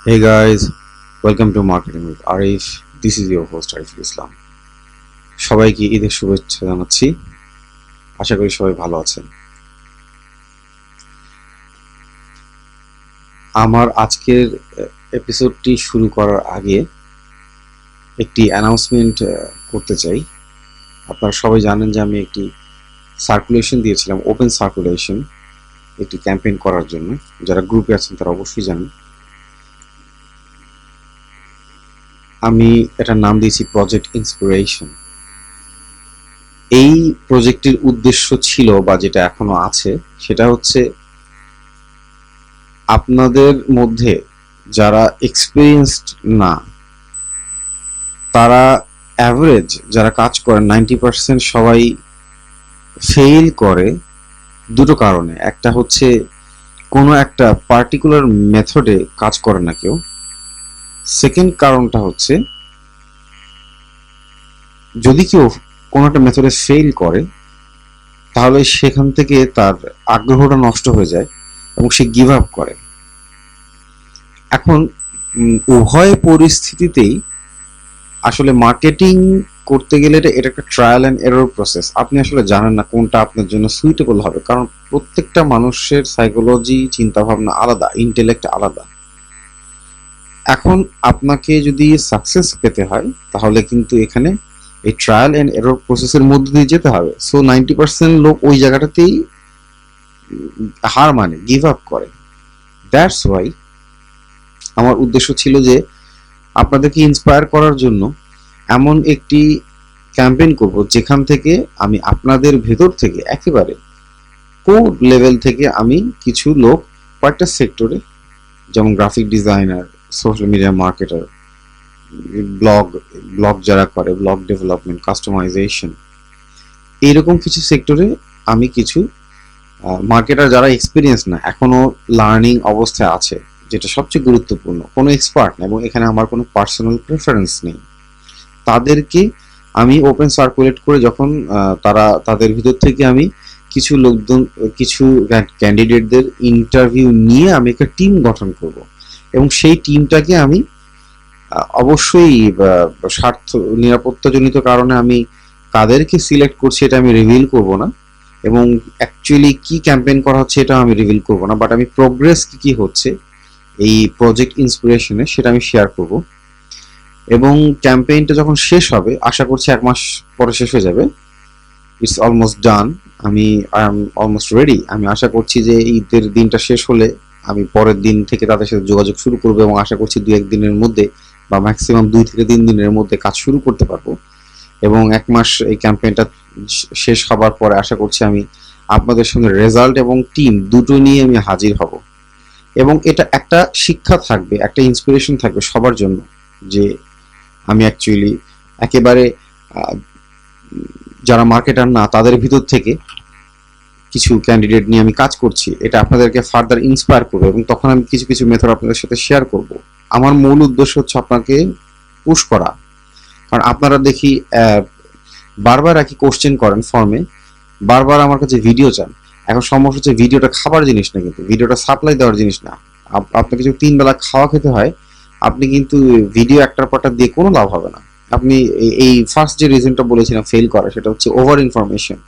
Hey guys, welcome to Marketing with Arif. This is your host Ariful Islam. সবাইকে ঈদের শুভেচ্ছা জানাচ্ছি। আশা করি সবাই ভালো আছেন। আমার আজকের এপিসোডটি শুরু করার আগে একটি অ্যানাউন্সমেন্ট করতে চাই। আপনারা সবাই জানেন যে আমি একটি সার্কুলেশন দিয়েছিলাম, ওপেন সার্কুলেশন, একটি ক্যাম্পেইন করার জন্য। যারা গ্রুপে আছেন তারা অবশ্যই জানেন। আমি এটার নাম দিয়েছি প্রজেক্ট ইন্সপিরেশন। এই প্রজেক্টের উদ্দেশ্য ছিল, বা যেটা এখনো আছে, সেটা হচ্ছে আপনাদের মধ্যে যারা এক্সপিরিয়েন্সড না, তারা অ্যাভারেজ যারা কাজ করেন 90% সবাই ফেল করে দুটো কারণে। একটা হচ্ছে কোনো একটা পার্টিকুলার মেথডে কাজ করে না কেউ। সেকেন্ড কারণটা হচ্ছে যদি কেউ কোনো একটা মেথডে ফেল করে তাহলে সেখান থেকে তার আগ্রহটা নষ্ট হয়ে যায় এবং সে গিভ আপ করে। এখন উভয় পরিস্থিতিতেই আসলে মার্কেটিং করতে গেলে এটা একটা ট্রায়াল অ্যান্ড এরর প্রসেস। আপনি আসলে জানেন না কোনটা আপনার জন্য সুইটেবল হবে, কারণ প্রত্যেকটা মানুষের সাইকোলজি, চিন্তাভাবনা আলাদা, ইন্টেলেক্ট আলাদা। এখন আপনাকে যদি সাকসেস পেতে হয় তাহলে কিন্তু এখানে এই ট্রায়াল অ্যান্ড এরর প্রসেসের মধ্যে দিয়ে যেতে হবে। সো 90% লোক ওই জায়গাটাতেই হার মানে, গিভ আপ করে। দ্যাটস ওয়াই আমার উদ্দেশ্য ছিল যে আপনাদেরকে ইন্সপায়ার করার জন্য এমন একটি ক্যাম্পেইন করব যেখান থেকে আমি আপনাদের ভেতর থেকে একেবারে কোর লেভেল থেকে আমি কিছু লোক কয়েকটা সেক্টরে, যেমন graphic designer, social media marketer, blog যারা করে, ব্লগ ডেভেলপমেন্ট, কাস্টমাইজেশন, এইরকম কিছু সেক্টরে আমি কিছু মার্কেটার যারা এক্সপিরিয়েন্স না, এখনো লার্নিং অবস্থায় আছে, যেটা সবচেয়ে গুরুত্বপূর্ণ, কোনো এক্সপার্ট না এবং এখানে আমার কোনো পার্সোনাল প্রেফারেন্স নেই, তাদেরকে আমি ওপেন সার্কুলেট করে যখন তাদের ভিতর থেকে আমি কিছু লোকজন, কিছু ক্যান্ডিডেটদের ইন্টারভিউ নিয়ে আমি একটা টিম গঠন করব এবং সেই টিমটাকে আমি অবশ্যই স্বার্থ নিরাপত্তাজনিত কারণে আমি কাদেরকে সিলেক্ট করছি এটা আমি রিভিল করব না, এবং অ্যাকচুয়ালি কি ক্যাম্পেইন করা হচ্ছে এটা আমি রিভিল করব না, বাট আমি প্রোগ্রেস কি হচ্ছে এই প্রজেক্ট ইন্সপিরেশনে সেটা আমি শেয়ার করব। এবং ক্যাম্পেইনটা যখন শেষ হবে, আশা করছি 1 মাস পরে শেষ হয়ে যাবে, ইটস অলমোস্ট ডান, আমি আই এম অলমোস্ট রেডি। আমি আশা করছি যে ঈদের দিনটা শেষ হলে আমি পরের দিন থেকে তাদের সাথে যোগাযোগ শুরু করবো এবং আশা করছি 2-1 দিনের মধ্যে বা ম্যাক্সিমাম 2 থেকে 3 দিনের মধ্যে কাজ শুরু করতে পারবো। এবং 1 মাস এই ক্যাম্পেইনটা শেষ হবার পরে আশা করছি আমি আপনাদের সঙ্গে রেজাল্ট এবং টিম দুটো নিয়ে আমি হাজির হব। এবং এটা একটা শিক্ষা থাকবে, একটা ইন্সপিরেশন থাকবে সবার জন্য, যে আমি অ্যাকচুয়ালি একেবারে যারা মার্কেটার না তাদের ভিতর থেকে কিছু ক্যান্ডিডেট নিয়ে আমি কাজ করছি। এটা আপনাদেরকে ফার্দার ইন্সপায়ার করবে এবং তখন আমি কিছু কিছু মেথড আপনাদের সাথে শেয়ার করব। আমার মূল উদ্দেশ্য হচ্ছে আপনাকে পুশ করা, কারণ আপনারা দেখি বারবার একই কোশ্চেন করেন ফর্মে, বারবার আমার কাছে ভিডিও চান। এখন সমস্যা হচ্ছে ভিডিওটা খাবার জিনিস না, কিন্তু ভিডিওটা সাপ্লাই দেওয়ার জিনিস না। আপনাকে যদি 3 বেলা খাওয়া খেতে হয়, আপনি কিন্তু ভিডিও একটার পরটা দিয়ে কোনো লাভ হবে না। আপনি এই ফার্স্ট যে রিজনটা বলেছিলাম ফেল করা, সেটা হচ্ছে ওভার ইনফরমেশন,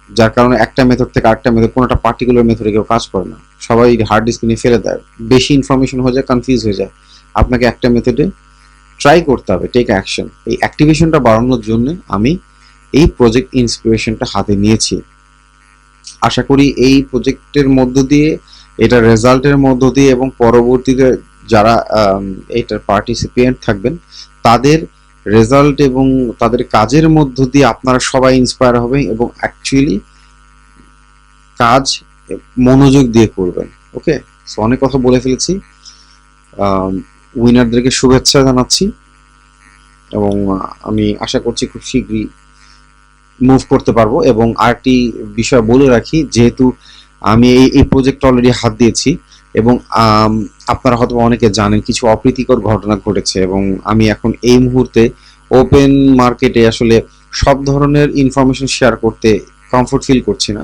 যার কারণে একটা মেথড থেকে আরেকটা মেথড, কোনোটা পার্টিকুলার মেথডে কেউ কাজ করে না, সবাই হার্ড ডিস্ক নিয়ে ফেলে দেয়, বেশি ইনফরমেশন হয়ে যায়, কনফিউজ হয়ে যায়। আপনাকে একটা মেথডে ট্রাই করতে হবে, টেক অ্যাকশন। এই অ্যাক্টিভেশনটা বাড়ানোর জন্য আমি এই প্রজেক্ট ইন্সপিরেশনটা হাতে নিয়েছি। আশা করি এই প্রজেক্টের মধ্য দিয়ে, এটা রেজাল্টের মধ্য দিয়ে এবং পরবর্তীতে যারা এটার পার্টিসিপেন্ট থাকবেন তাদের রেজাল্ট এবং তাদের কাজের মধ্য দিয়ে আপনারা সবাই ইন্সপায়ার হবেন এবং অ্যাকচুয়ালি কাজ মনোযোগ দিয়ে করবেন। ওকে, সো অনেক কথা বলে ফেলেছি। উইনারদেরকে শুভেচ্ছা জানাচ্ছি এবং আমি আশা করছি খুব শীঘ্রই মুভ করতে পারবো। এবং আরেকটি বিষয় বলে রাখি, যেহেতু আমি এই প্রজেক্টে অলরেডি হাত দিয়েছি এবং আপনারা হয়তো অনেকে জানেন কিছু অপ্রীতিকর ঘটনা ঘটেছে, এবং আমি এখন এই মুহূর্তে ওপেন মার্কেটে আসলে সব ধরনের ইনফরমেশন শেয়ার করতে কমফোর্ট ফিল করছি না।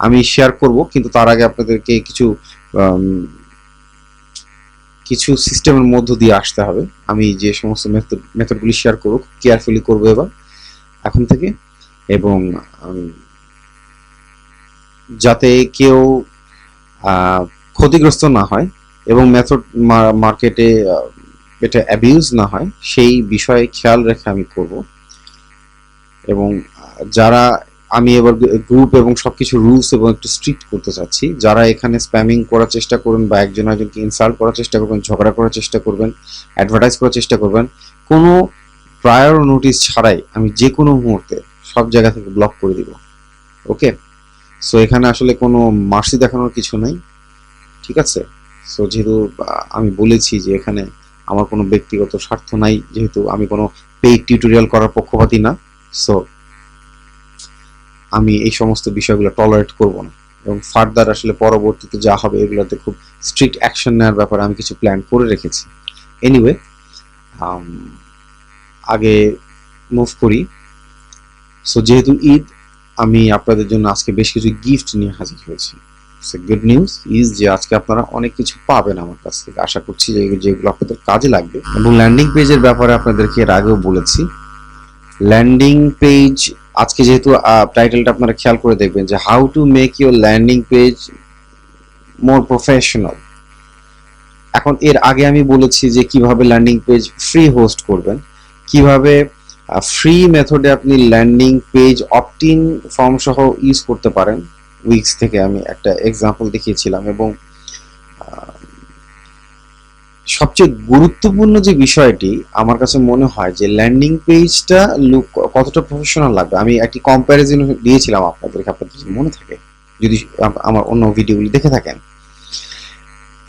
আমি শেয়ার করব, কিন্তু তার আগে আপনাদেরকে কিছু কিছু সিস্টেমের মধ্য দিয়ে আসতে হবে। আমি যে সমস্ত মেথডগুলি শেয়ার করব কেয়ারফুলি করবো এবার এখন থেকে, এবং যাতে কেউ ক্ষতিগ্রস্ত না হয় এবং মেথড মার্কেটে এটা অ্যাবিউজ না হয় সেই বিষয়ে খেয়াল রেখে আমি করব। এবং যারা আমি এবার গ্রুপ এবং সবকিছু রুলস এবং একটু স্ট্রিক্ট করতে চাচ্ছি, যারা এখানে স্প্যামিং করার চেষ্টা করবেন বা একজন একজনকে ইনসাল্ট করার চেষ্টা করবেন, ঝগড়া করার চেষ্টা করবেন, অ্যাডভার্টাইজ করার চেষ্টা করবেন, কোনো প্রায়র নোটিস ছাড়াই আমি যে কোনো মুহূর্তে সব জায়গা থেকে ব্লক করে দিব। ওকে, সো এখানে আসলে কোনো মার্সি দেখানোর কিছু নাই, ঠিক আছে? সো যেহেতু আমি বলেছি যে এখানে আমার কোনো ব্যক্তিগত স্বার্থ নাই, যেহেতু আমি কোনো পেইড টিউটোরিয়াল করার পক্ষপাতী না, সো আমি এই সমস্ত বিষয়গুলো টলারেট করব না। এবং ফার্দার আসলে পরবর্তীতে যা হবে এগুলোতে খুব স্ট্রিক্ট অ্যাকশন নেওয়ার ব্যাপারে আমি কিছু প্ল্যান করে রেখেছি। এনিওয়ে, আগে মুভ করি। সো যেহেতু ঈদ, আমি আপনাদের জন্য আজকে বেশ কিছু গিফট নিয়ে হাজির হয়েছি। গুড নিউজ ইজ যে আজকে আপনারা অনেক কিছু পাবেন আমার কাছ থেকে, আশা করছি যে যেগুলো আপনাদের কাজে লাগবে। এবং ল্যান্ডিং পেজের ব্যাপারে আপনাদেরকে এর আগেও বলেছি, ল্যান্ডিং পেজ আজকে যেহেতু টাইটেলটা আপনারা খেয়াল করে দেখবেন যে how to make your landing page more professional. এখন এর আগে আমি বলেছি যে কিভাবে ল্যান্ডিং পেজ ফ্রি হোস্ট করবেন, কিভাবে ফ্রি মেথডে আপনি ল্যান্ডিং পেজ অপটিন ফর্ম সহ ইউজ করতে পারেন। উইক্স থেকে আমি একটা এক্সাম্পল দেখিয়েছিলাম। এবং সবচেয়ে গুরুত্বপূর্ণ যে বিষয়টি আমার কাছে মনে হয় যে ল্যান্ডিং পেজটা লুক কতটা প্রফেশনাল লাগবে, আমি একটি কম্প্যারিজন দিয়েছিলাম আপনাদেরকে, আপনাদের মনে থাকে যদি আমার অন্য ভিডিওগুলি দেখে থাকেন।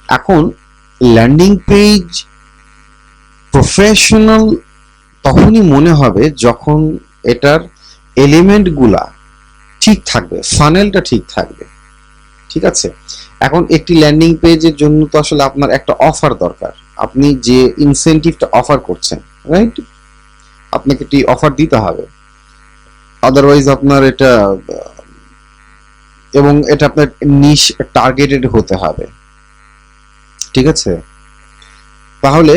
এখন ল্যান্ডিং পেজ প্রফেশনাল তখনই মনে হবে যখন এটার এলিমেন্টগুলা ঠিক থাকবে, ফানেলটা ঠিক থাকবে, ঠিক আছে? এখন একটি ল্যান্ডিং পেজের জন্য তো আসলে আপনার একটা অফার দরকার, আপনি যে ইনসেন্টিভটা অফার করছেন, রাইট? আপনাকে একটি অফার দিতে হবে, আদারওয়াইজ আপনার এটা, এবং এটা আপনার নিশ টার্গেটেড হতে হবে, ঠিক আছে? তাহলে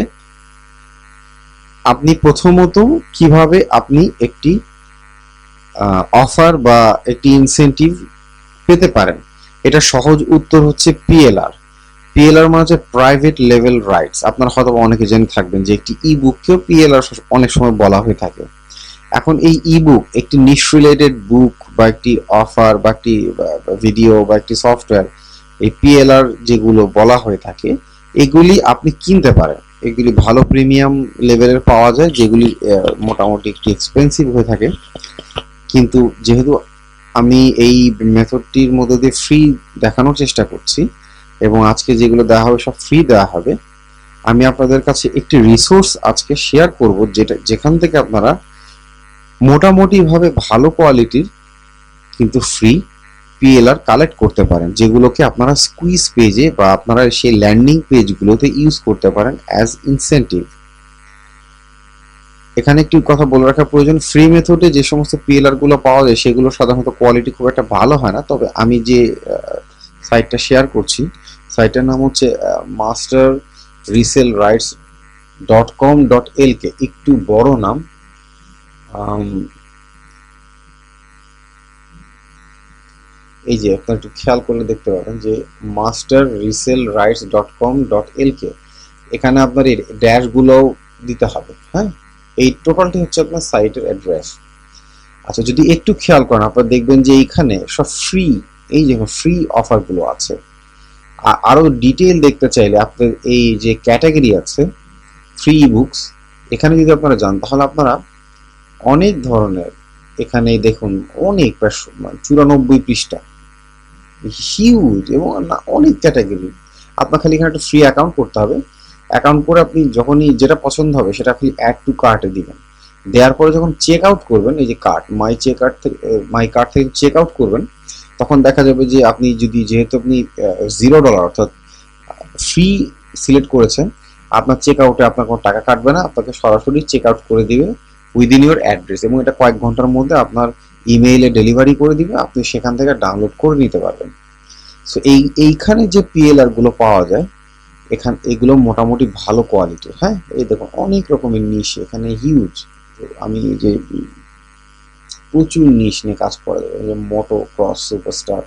আপনি প্রথমত কিভাবে আপনি একটি অফার বা একটি ইনসেন্টিভ পেতে পারেন, এটা সহজ উত্তর হচ্ছে পিএলআর। পিএলআর মানে হচ্ছে প্রাইভেট লেভেল রাইটস। আপনারা হয়তো অনেকে জেনে থাকবেন যে একটি ই বুককেও পিএলআর অনেক সময় বলা হয়ে থাকে। এখন এই ই বুক একটি নিশ রিলেটেড বুক বা একটি অফার বা একটি ভিডিও বা একটি সফটওয়্যার, এই পিএলআর যেগুলো বলা হয়ে থাকে এগুলি আপনি কিনতে পারেন। এগুলি ভালো প্রিমিয়াম লেভেলের পাওয়া যায়, যেগুলি মোটামুটি একটু এক্সপেন্সিভ হয়ে থাকে। কিন্তু যেহেতু আমি এই মেথডটির মধ্যে দিয়ে ফ্রি দেখানোর চেষ্টা করছি এবং আজকে যেগুলো দেওয়া হবে সব ফ্রি দেওয়া হবে, আমি আপনাদের কাছে একটি রিসোর্স আজকে শেয়ার করব যেখান থেকে আপনারা মোটামুটি ভাবে ভালো কোয়ালিটির কিন্তু ফ্রি পিএলআর কালেক্ট করতে পারেন, যেগুলোকে আপনারা স্কুইজ পেজে বা আপনারা সেই ল্যান্ডিং পেজগুলোতে ইউজ করতে পারেন অ্যাজ ইনসেন্টিভ। এখানে একটি কথা বলে রাখা প্রয়োজন, ফ্রি মেথডে যে সমস্ত পিএলআর গুলো পাওয়া যায় সেগুলো সাধারণত কোয়ালিটি খুব একটা ভালো হয় না। তবে আমি যে সাইটটা শেয়ার করছি, সাইটের নাম হচ্ছে masterresellrights.com.lk, একটু বড় নাম। এই যে আপনারা একটু খেয়াল করলে দেখতে পাবেন যে masterresellrights.com.lk, এখানে আপনার এই ড্যাশগুলোও দিতে হবে। হ্যাঁ, এই টোটালটি হচ্ছে আপনার সাইটের অ্যাড্রেস। আচ্ছা, যদি একটু খেয়াল করেন আপনারা দেখবেন যে এইখানে সব ফ্রি, এই যে ফ্রি অফারগুলো আছে। আরো ডিটেইল দেখতে চাইলে আপনার এই যে ক্যাটাগরি আছে ফ্রি বুকস, এখানে যদি আপনারা যান তাহলে আপনারা অনেক ধরনের, এখানে দেখুন অনেক, প্রায় 94 পৃষ্ঠা, হিউজ এবং অনেক ক্যাটাগরি। আপনার খালি এখানে একটা ফ্রি অ্যাকাউন্ট করতে হবে। অ্যাকাউন্ট করে আপনি যখনই যেটা পছন্দ হবে সেটা আপনি অ্যাড টু কার্টে দিবেন। দেওয়ার পরে যখন চেক আউট করবেন, এই যে কার্ট মাই কার্ট থেকে চেক আউট করবেন, তখন দেখা যাবে যে আপনি যদি, যেহেতু আপনি $0 অর্থাৎ ফ্রি সিলেক্ট করেছেন, আপনার চেক আউটে আপনার কোনো টাকা কাটবে না, আপনাকে সরাসরি চেক আউট করে দিবে উইদিন ইউর অ্যাড্রেস, এবং এটা কয়েক ঘন্টার মধ্যে আপনার ইমেইলে ডেলিভারি করে দিবে, আপনি সেখান থেকে ডাউনলোড করে নিতে পারবেন। সো এইখানে যে পিএলআর গুলো পাওয়া যায় এখানে এগুলো মোটামুটি ভালো কোয়ালিটির। হ্যাঁ, এই দেখুন অনেক রকমের নিশ এখানে হিউজ। আমি এই যে প্রচুর নিশ নিয়ে কাজ করা যাবে, যে মোটো ক্রস সুপারস্টার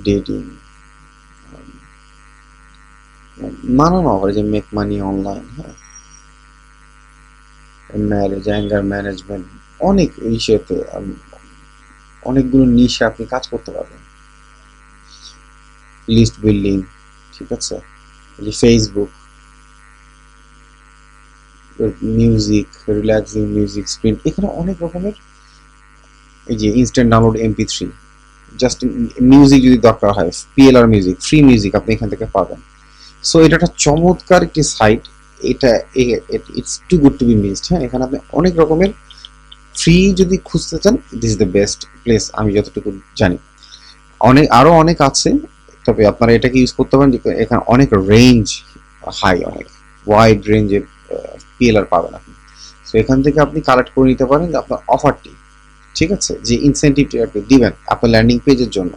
ডেটিং, নানান অফার, যে মেক মানি অনলাইন, হ্যাঁ, ম্যারেজ, অ্যাঙ্গার ম্যানেজমেন্ট, অনেক ইস্যুতে অনেকগুলো নিশে আপনি কাজ করতে পারবেন। লিস্ট বিল্ডিং, ঠিক আছে, এই যে Facebook, music, relaxing music screen, এখানে অনেক রকমের, এই যে instant download MP3, just music যদি দরকার হয়, PLR মিউজিক, ফ্রি মিউজিক আপনি এখান থেকে পাবেন। সো এটা একটা চমৎকার একটি সাইট, এটা it's too good to be missed. হ্যাঁ, এখানে আপনি অনেক রকমের ফ্রি যদি খুঁজতে চান, this is the best place আমি যতটুকু জানি। আরো অনেক আছে, তবে আপনারা এটাকে ইউজ করতে পারেন, এখানে অনেক রেঞ্জ হাই, অনেক ওয়াইড রেঞ্জের PLR পাবেন আপনি। সো এখান থেকে আপনি কালেক্ট করে নিতে পারেন যে আপনার অফারটি, ঠিক আছে, যে ইনসেন্টিভটি আপনি দিবেন আপনার ল্যান্ডিং পেজের জন্য।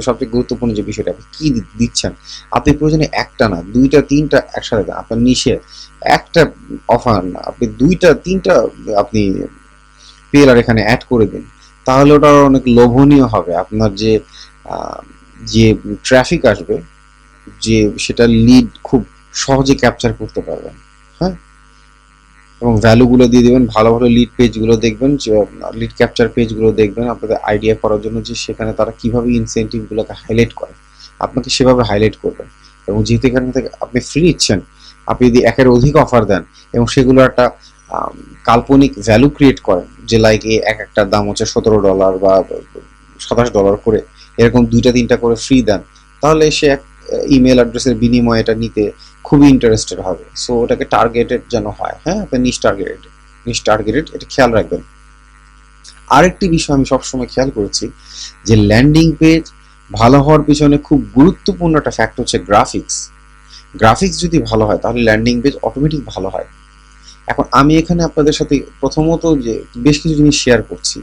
সবচেয়ে গুরুত্বপূর্ণ যে বিষয়টা, আপনি কি দিচ্ছেন। আপনি প্রয়োজনে একটা না, দুইটা তিনটা একসাথে দেন। আপনার নিশে একটা অফার না, আপনি দুইটা তিনটা আপনি PLR এখানে অ্যাড করে দিন, তাহলে ওটা অনেক লোভনীয় হবে। আপনার যে যে ট্রাফিক আসবে, যে সেটা লিড খুব সহজে ক্যাপচার করতে পারবেন। হ্যাঁ, এবং ভ্যালুগুলো দিয়ে দেবেন, ভালো ভালো লিড পেজগুলো দেখবেন, যে লিড ক্যাপচার পেজগুলো দেখবেন আপনাদের আইডিয়া করার জন্য, যে সেখানে তারা কিভাবে ইনসেন্টিভগুলোকে হাইলাইট করে, আপনাকে সেভাবে হাইলাইট করবেন। এবং যেহেতু এখান থেকে আপনি ফ্রি ইচ্ছেন, আপনি যদি একের অধিক অফার দেন এবং সেগুলো একটা কাল্পনিক ভ্যালু ক্রিয়েট করেন, যে লাইক এক একটার দাম হচ্ছে $17 বা $27 করে, এরকম দুইটা তিনটা করে ফ্রি দেন, তাহলে সে এক ইমেল অ্যাড্রেসের বিনিময়ে এটা নিতে খুবই ইন্টারেস্টেড হবে। সো ওটাকে টার্গেটেড যেন হয়। হ্যাঁ, আপনার নিশ টার্গেটেড, এটা খেয়াল রাখবেন। আরেকটি বিষয় আমি সবসময় খেয়াল করেছি, যে ল্যান্ডিং পেজ ভালো হওয়ার পিছনে খুব গুরুত্বপূর্ণ একটা ফ্যাক্টর হচ্ছে গ্রাফিক্স যদি ভালো হয়, তাহলে ল্যান্ডিং পেজ অটোমেটিক ভালো হয়। এখন আমি এখানে আপনাদের সাথে প্রথমত যে বেশ কিছু জিনিস শেয়ার করছি।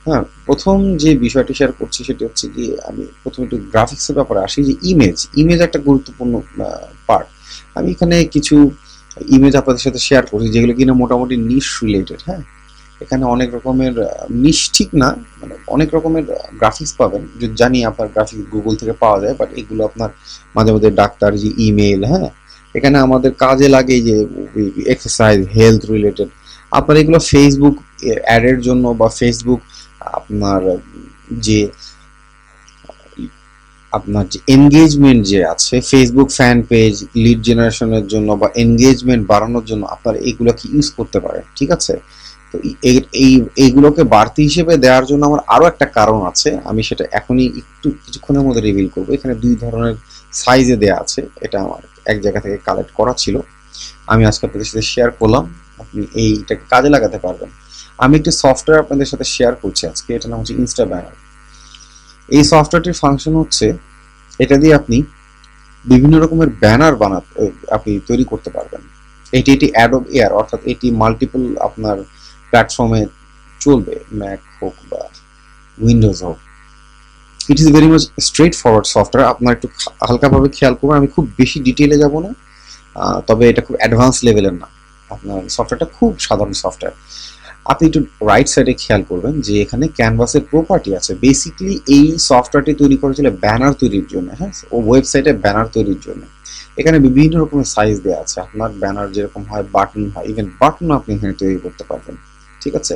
হ্যাঁ, প্রথম যে বিষয়টি শেয়ার করছি সেটি হচ্ছে কি, আমি প্রথমে একটু গ্রাফিক্সের ব্যাপারে আসি, যে ইমেজ একটা গুরুত্বপূর্ণ পার্ট। আমি এখানে কিছু ইমেজ আপনাদের সাথে শেয়ার করছি, যেগুলো কিনা মোটামুটি নিশ রিলেটেড। হ্যাঁ, এখানে অনেক রকমের নিশ ঠিক না, মানে অনেক রকমের গ্রাফিক্স পাবেন, যদি জানি আপনার গ্রাফিক্স গুগল থেকে পাওয়া যায়, বাট এগুলো আপনার মাঝে মাঝে ডাক্তার, যে ইমেল, হ্যাঁ, এখানে আমাদের কাজে লাগে, যে এক্সারসাইজ, হেলথ রিলেটেড। আপনার এগুলো ফেসবুক অ্যাডের জন্য, বা ফেসবুক আপনার যে এনগেজমেন্ট যে আছে, ফেসবুক ফ্যান পেজ লিড জেনারেশনের জন্য বা এনগেজমেন্ট বাড়ানোর জন্য আপনারা এগুলোকে ইউজ করতে পারেন। ঠিক আছে, তো এইগুলোকে বাড়তি হিসেবে দেওয়ার জন্য আমার আরো একটা কারণ আছে, আমি সেটা এখনই একটু কিছুক্ষণের মধ্যে রিভিল করবো। এখানে দুই ধরনের সাইজে দেওয়া আছে, এটা আমার এক জায়গা থেকে কালেক্ট করা ছিল, আমি আজকে আপনাদের সাথে শেয়ার করলাম, আপনি এইটাকে কাজে লাগাতে পারবেন। আমি একটি সফটওয়্যার আপনাদের সাথে শেয়ার করছি আজকে, এটার নাম হচ্ছে ইনস্টা ব্যানার। এই সফটওয়্যারটির ফাংশন হচ্ছে, এটা দিয়ে আপনি বিভিন্ন রকমের ব্যানার আপনি তৈরি করতে পারবেন। এটি অ্যাডোব এয়ার, অর্থাৎ এটি মাল্টিপল আপনার প্ল্যাটফর্মে চলবে, ম্যাক হোক বা উইন্ডোজ হোক। It is very much straight forward software. আপনার একটু হালকাভাবে খেয়াল করবেন, আমি খুব বেশি ডিটেইলে যাব না, তবে এটা খুব অ্যাডভান্স লেভেলের না। আপনার সফটওয়্যারটা খুব সাধারণ সফটওয়্যার। আপনি একটু রাইট সাইডে খেয়াল করবেন, যে এখানে ক্যানভাসের প্রপার্টি আছে। বেসিক্যালি এই সফটওয়্যারটি তৈরি করেছিল ব্যানার তৈরির জন্য, হ্যাঁ, ও ওয়েবসাইটে ব্যানার তৈরির জন্য। এখানে বিভিন্ন রকমের সাইজ দেওয়া আছে, আপনার ব্যানার যেরকম হয়, বাটন হয়, ইভেন বাটনও আপনি এখানে তৈরি করতে পারবেন। ঠিক আছে,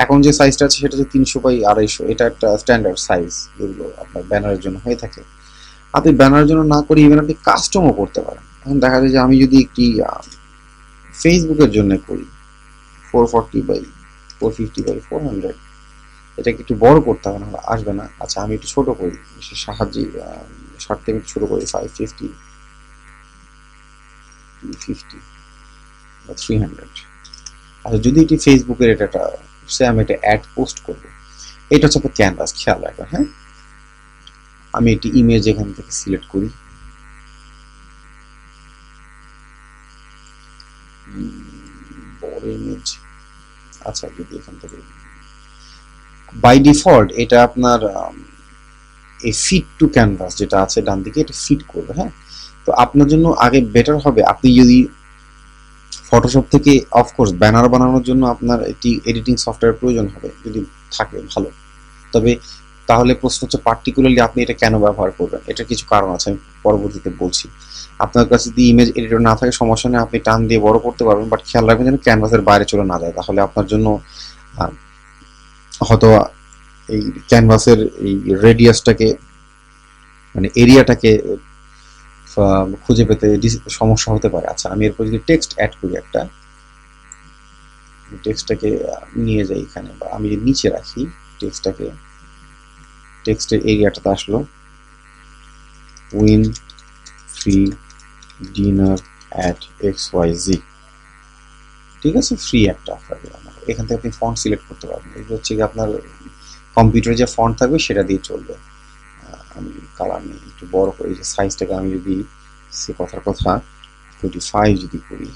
এখন যে সাইজটা আছে সেটা হচ্ছে 300x250, এটা একটা স্ট্যান্ডার্ড সাইজ, যেগুলো আপনার ব্যানারের জন্য হয়ে থাকে। আপনি ব্যানারের জন্য না করে ইভেন আপনি কাস্টমও করতে পারেন। এখন দেখা যায় যে আমি যদি একটি ফেসবুকের জন্য করি, 440x450x400, এটাকে একটু বড় করতে হবে, না আসবে না। আচ্ছা, আমি একটু ছোট করি, সাহায্যে শর্ট থেকে একটু ছোট করি, 550, 250 বা 300। আচ্ছা, যদি এটি ফেসবুকের এটা সে আমি এটা অ্যাড পোস্ট করবো, এটা হচ্ছে আপনার ক্যানভাস, খেয়াল রাখবেন। হ্যাঁ, আমি একটি ইমেজ এখান থেকে সিলেক্ট করি, বড় ইমেজ। আচ্ছা, যদি এখান থেকে বাই ডিফল্ট এটা আপনার এই ফিট টু ক্যানভাস যেটা আছে ডান দিকে, এটা ফিট করবে। হ্যাঁ, তো আপনার জন্য আগে বেটার হবে আপনি যদি ফটোশপ থেকে, অফকোর্স ব্যানার বানানোর জন্য আপনার একটি এডিটিং সফটওয়্যার প্রয়োজন হবে, যদি থাকে ভালো। তবে তাহলে প্রশ্ন হচ্ছে পার্টিকুলারলি আপনি এটা কেন ব্যবহার করবেন, এটার কিছু কারণ আছে, আমি পরবর্তীতে বলছি। আপনার কাছে যদি ইমেজ এডিটর না থাকে সমস্যা নেই, আপনি টান দিয়ে বড় করতে পারবেন, বাট খেয়াল রাখবেন যেন ক্যানভাসের বাইরে চলে না যায়, তাহলে আপনার জন্য হয়তো এই ক্যানভাসের এই রেডিয়াসটাকে, মানে এরিয়াটাকে খুঁজে পেতে সমস্যা হতে পারে। আচ্ছা, আমি এরপর যদি টেক্সট অ্যাড করি, একটা টেক্সটটাকে নিয়ে যাই এখানে, বা আমি যদি নিচে রাখি টেক্সটটাকে, টেক্সটের এরিয়াটাতে আসলো win free dinner at XYZ, ঠিক আছে, ফ্রি একটা অফার দিলাম। এখান থেকে আপনি ফন্ট সিলেক্ট করতে পারবেন, এগুলো হচ্ছে কি আপনার কম্পিউটারে যে ফন্ট থাকবে সেটা দিয়ে চলবে। আমি কালার নিয়ে একটু বড় করে, এই যে সাইজটাকে আমি যদি সে কথার কথা 25 যদি করি,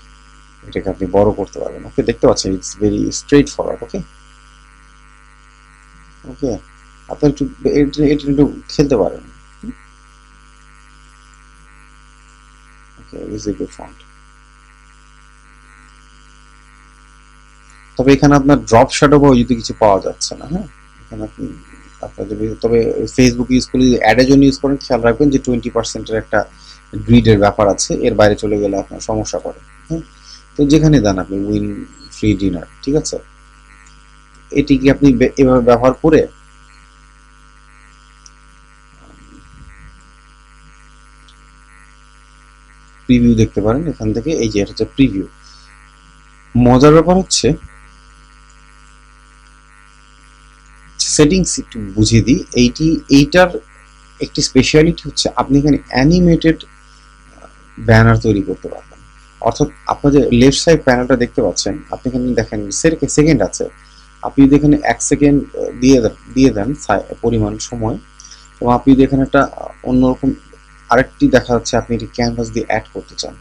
এটাকে আপনি বড় করতে পারবেন। ওকে, দেখতে পাচ্ছেন ইটস ভেরি স্ট্রেট ফরওয়ার্ড। ওকে ওকে, আপনি একটু এটা একটু খেলতে পারেন। ওকে, ইজ এ গুড ফন্ট। তবে এখানে আপনার ড্রপ শ্যাডো বা যদি কিছু পাওয়া যাচ্ছে না। হ্যাঁ, এখানে আপনি আপনার যদি, তবে ফেসবুক ইউজ করলে অ্যাডের জন্য ইউজ করেন, খেয়াল রাখবেন যে 20%-এর একটা গ্রিডের ব্যাপার আছে, এর বাইরে চলে গেলে আপনার সমস্যা করে। হ্যাঁ, তো যেখানে দেন আপনি উইন ফ্রি ডিনার, ঠিক আছে, এটিকে আপনি এভাবে ব্যবহার করে প্রিভিউ দেখতে পারেন এখান থেকে। এই যে এটা হচ্ছে প্রিভিউ। মজার ব্যাপার হচ্ছে সেটিংস একটু বুঝিয়ে দিই, এইটার একটি স্পেশালিটি হচ্ছে আপনি এখানে অ্যানিমেটেড ব্যানার তৈরি করতে পারবেন। অর্থাৎ আপনার যে লেফট সাইড প্যানেলটা দেখতে পাচ্ছেন, আপনি এখানে দেখেন সেকেন্ড আছে, আপনি যদি এখানে 1 সেকেন্ড দিয়ে দেন পরিমাণ সময়, এবং আপনি যদি এখানে একটা অন্যরকম আরেকটি দেখা যাচ্ছে, আপনি এটি ক্যানভাস দিয়ে অ্যাড করতে চান।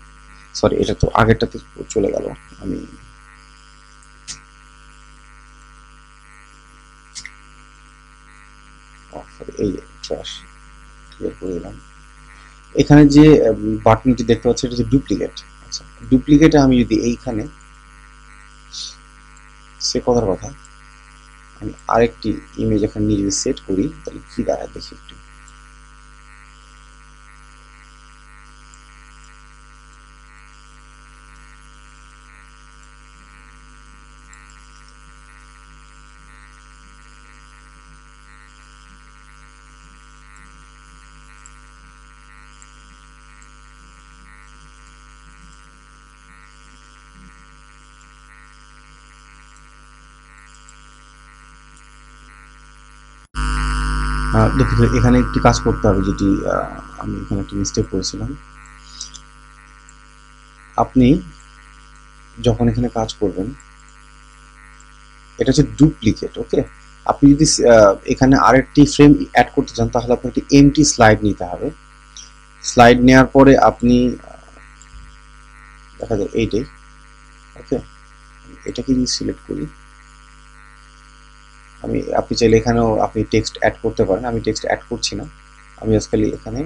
সরি, এটা তো আগেরটাতে চলে গেল। আমি এই ট্র্যাশ ক্লিয়ার করে দিলাম। এখানে যে বাটনটি দেখতে পাচ্ছি এটা হচ্ছে ডুপ্লিকেট। আচ্ছা, ডুপ্লিকেটে আমি যদি এইখানে সে কথার কথা আমি আরেকটি ইমেজ এখানে নিয়ে যদি সেট করি, তাহলে কি দাঁড়ায় দেখি একটু। দুঃখিত, এখানে একটি কাজ করতে হবে, যেটি আমি এখানে একটি মিস্টেক করেছিলাম। আপনি যখন এখানে কাজ করবেন, এটা হচ্ছে ডুপ্লিকেট। ওকে, আপনি যদি এখানে আরেকটি ফ্রেম অ্যাড করতে চান, তাহলে আপনাকে একটি এমটি স্লাইড নিতে হবে। স্লাইড নেওয়ার পরে আপনি দেখা যায় এইটাই। ওকে, এটাকে যদি সিলেক্ট করি, আপনি চাইলে এখানেও আপনি টেক্সট অ্যাড করতে পারেন, আমি টেক্সট অ্যাড করছি না, আমি আজকাল এখানে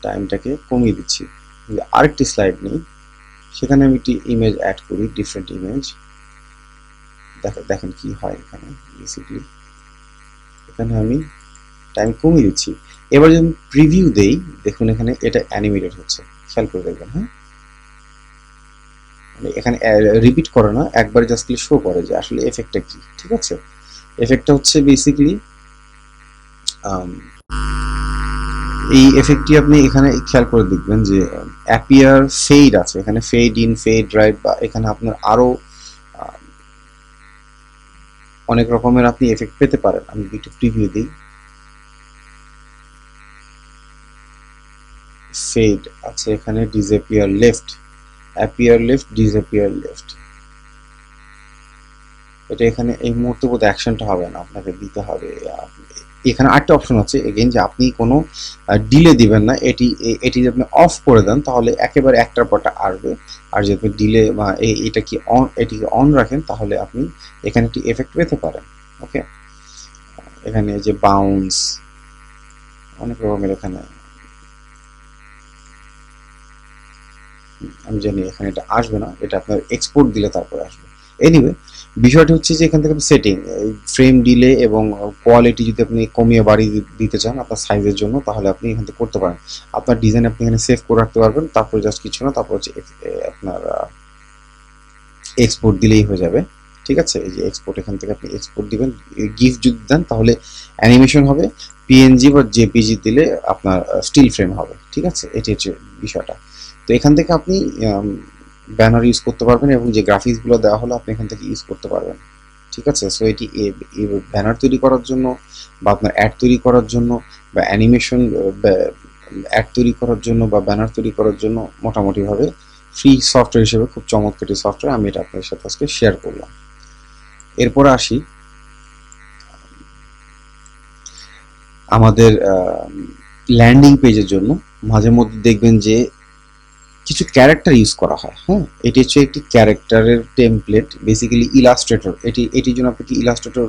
টাইমটাকে কমিয়ে দিচ্ছি। আরেকটি স্লাইড নেই, সেখানে আমি একটি ইমেজ অ্যাড করি, ডিফারেন্ট ইমেজ। দেখেন কি হয় এখানে। বেসিক্যালি এখানে আমি টাইম কমিয়ে দিচ্ছি। এবার যদি প্রিভিউ দেই, দেখুন এখানে এটা অ্যানিমেটেড হচ্ছে, খেয়াল করে দেখবেন। হ্যাঁ, মানে এখানে রিপিট করে না, একবার জাস্ট শো করে যে আসলে এফেক্টটা কি। ঠিক আছে, এফেক্টটা হচ্ছে বেসিক্যালি এই এফেক্টটি আপনি এখানে খেয়াল করে দেখবেন যে অ্যাপিয়ার ফেড আছে, এখানে ফেড ইন, ফেড রাইট, বা এখানে আপনার আরো অনেক রকমের আপনি এফেক্ট পেতে পারেন। আমি একটু প্রিভিউ দিই। ফেড আছে এখানে, disappear left, appear left, disappear left. এটা এখানে এই মুহূর্তে বোধ অ্যাকশনটা হবে না, আপনাকে দিতে হবে। এখানে আরেকটা অপশন আছে এগেইন, যে আপনি কোনো ডিলে দিবেন না, এটি যদি আপনি অফ করে দেন তাহলে একেবারে একটার পরটা আসবে। আর যদি আপনি ডিলে বা এটা কি অন, এটিকে অন রাখেন, তাহলে আপনি এখানে একটি এফেক্ট পেতে পারেন। ওকে, এখানে যে বাউন্স, অনেক রকমের এখানে আমি জানি এখানে এটা আসবে না, এটা আপনার এক্সপোর্ট দিলে তারপরে আসবে। এনিওয়ে, বিষয়টি হচ্ছে যে এখান থেকে সেটিং, ফ্রেম ডিলে এবং কোয়ালিটি যদি আপনি কমিয়ে বাড়িয়ে দিতে চান আপনার সাইজের জন্য, তাহলে আপনি এখান থেকে করতে পারেন। আপনার ডিজাইন আপনি এখানে সেভ করে রাখতে পারবেন, তারপরে জাস্ট কিছু না, তারপর হচ্ছে আপনার এক্সপোর্ট দিলেই হয়ে যাবে। ঠিক আছে, এই যে এক্সপোর্ট, এখান থেকে আপনি এক্সপোর্ট দিবেন, গিফট যদি দেন তাহলে অ্যানিমেশন হবে, পিএনজি বা জেপিজি দিলে আপনার স্টিল ফ্রেম হবে। ঠিক আছে, এটি হচ্ছে বিষয়টা। তো এখান থেকে আপনি ব্যানার ইউজ করতে পারবেন এবং যে গ্রাফিক্সগুলো দেওয়া হলো আপনি এখান থেকে ইউজ করতে পারবেন। ঠিক আছে, সো এটি ব্যানার তৈরি করার জন্য বা আপনার অ্যাড তৈরি করার জন্য বা অ্যানিমেশন অ্যাড তৈরি করার জন্য বা ব্যানার তৈরি করার জন্য মোটামুটিভাবে ফ্রি সফটওয়্যার হিসেবে খুব চমৎকার একটি সফটওয়্যার, আমি এটা আপনাদের সাথে আজকে শেয়ার করলাম। এরপরে আসি আমাদের ল্যান্ডিং পেজের জন্য। মাঝে মধ্যে দেখবেন যে কিছু ক্যারেক্টার ইউজ করা হয়। হ্যাঁ, এটি হচ্ছে একটি ক্যারেক্টারের টেমপ্লেট, বেসিক্যালি ইলাস্ট্রেটর। এটির জন্য আপনি কি ইলাস্ট্রেটর